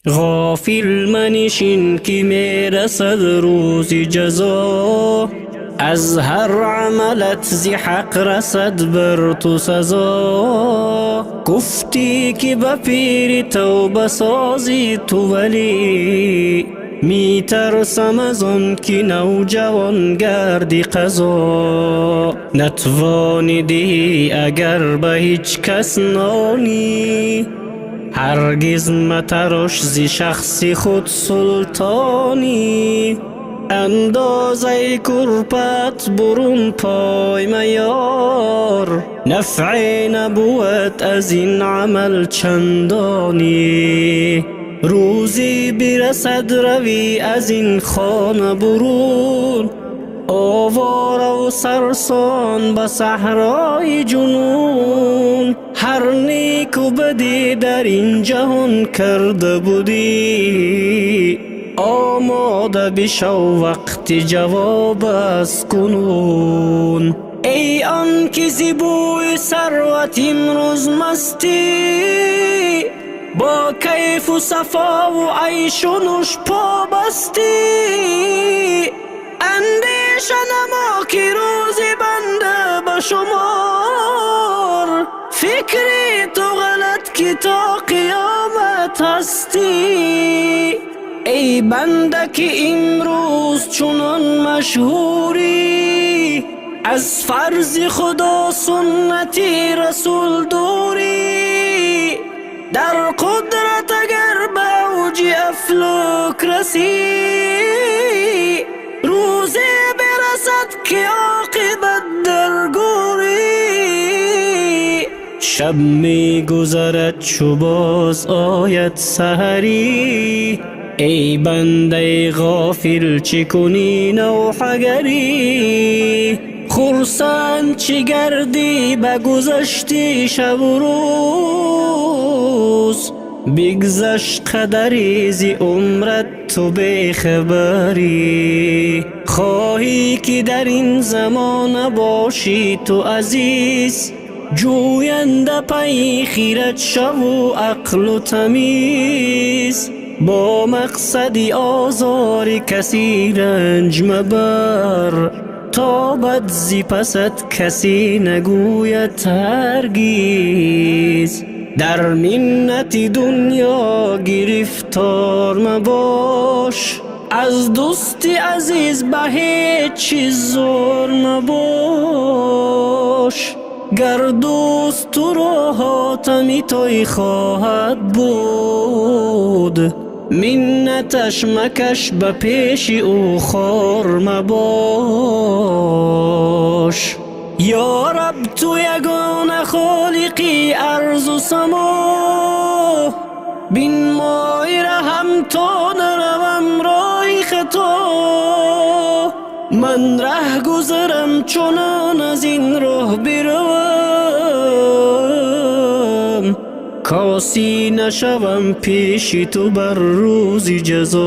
غافل منشین که میرسد روز جزا، از هر عملت زی حق رسد بر تو سزا. گفتی که به پیر توبه سازی تو، ولی می ترسم از آن که نوجوان گردی قضا. نتوانیدی اگر به هیچ کس نانی، هرگز متراش زی شخص خود سلطانی. اندازه کرپت برون پای میار، نفع نبود از این عمل چندانی. روزی برسد روی از این خانه برون، آواره و سرسان به صحرای جنون. هر نیک و بدی در این جهان کرده بودی، آماده بشو وقت جواب از کنون. ای آن که زیبوی ثروت امروز مستی، با کیف و صفا و عیش و نوش پا بستی. اندیشه نما که روزی بنده به شمار، فکری تو غلط که تا قیامت هستی. ای بنده که امروز چنان مشهوری، از فرض خدا سنتی رسول دوری. در قدرت اگر به اوج افلاک رسی، روزی برسد که عاقبت در گوری. شب می گذرد چو باز آید سحری، ای بنده غافل چی کنی نوحگری. خرسند چی گردی به گذشتی شب و روز، بگذشت قدری زی عمرت تو بخبری. خواهی که در این زمان باشی تو عزیز، جوینده پی خیرت شو و عقل و تمیز. با مقصدی آزار کسی رنج مبر، تا بد زی پست کسی نگوید هرگیز. در منت دنیا گرفتار مباش، از دوست عزیز به هیچ چیز زور مباش. گر دوست تو را حاتمی توی خواهد بود، منتش مکش به پیش او خار مباش. یا رب تو یگانه خالقی ارض و سما، بین مای رحم تا نروم رای خطا. من ره گذرم چنان از این راه بروم، کاسی نشوم پیش تو بر روز جزا.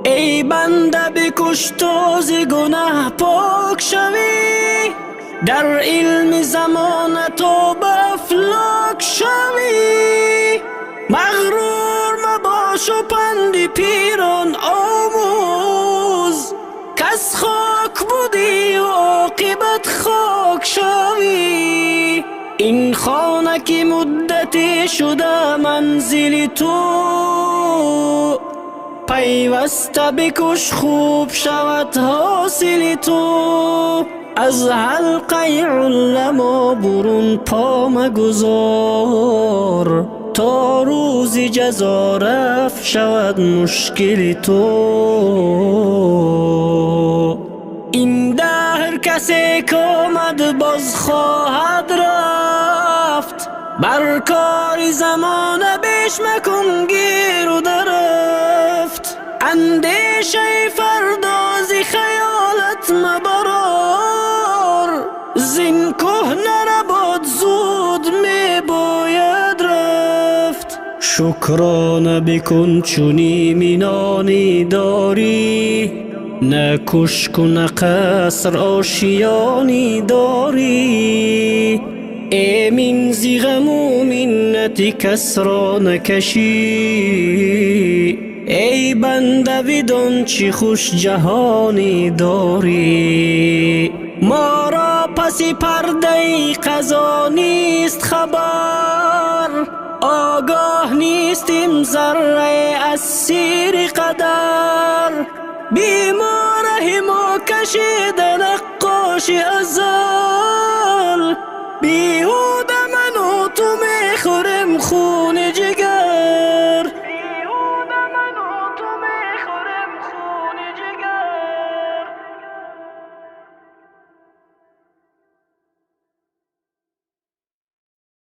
ای بنده بکش تا ز گناه پاک شوی، در علم زمان تو به افلاک شوی. مغرور مباش و پند پیران آموز، کس خاک بودی و عاقبت خاک شوی. این خانه که مدتی شده منزل تو، پیوسته بکش خوب شود حاصل تو. از حلقه علما برون پا مگذار، تا روز جزا رفع شود مشکل تو. این دهر کسی که آمد باز خواهد رفت، بر کار زمانه بیش مکن گیر و درفت. اندیشه فردازی خیالت مبرار، زین کهنه نباد زود می باید رفت. شکرانه بکن چون ایمنانی داری، نه کشک و نه قصر آشیانی داری. من زی غم و منت کس را نکشی. ای بنده بدان چی خوش جهانی داری. ما را پس پرده قضا نیست خبر، آگاه نیستیم ذره از سیر قدر. بیماره ما کشیده نقاش ازل، بیهوده من و تو میخوریم خون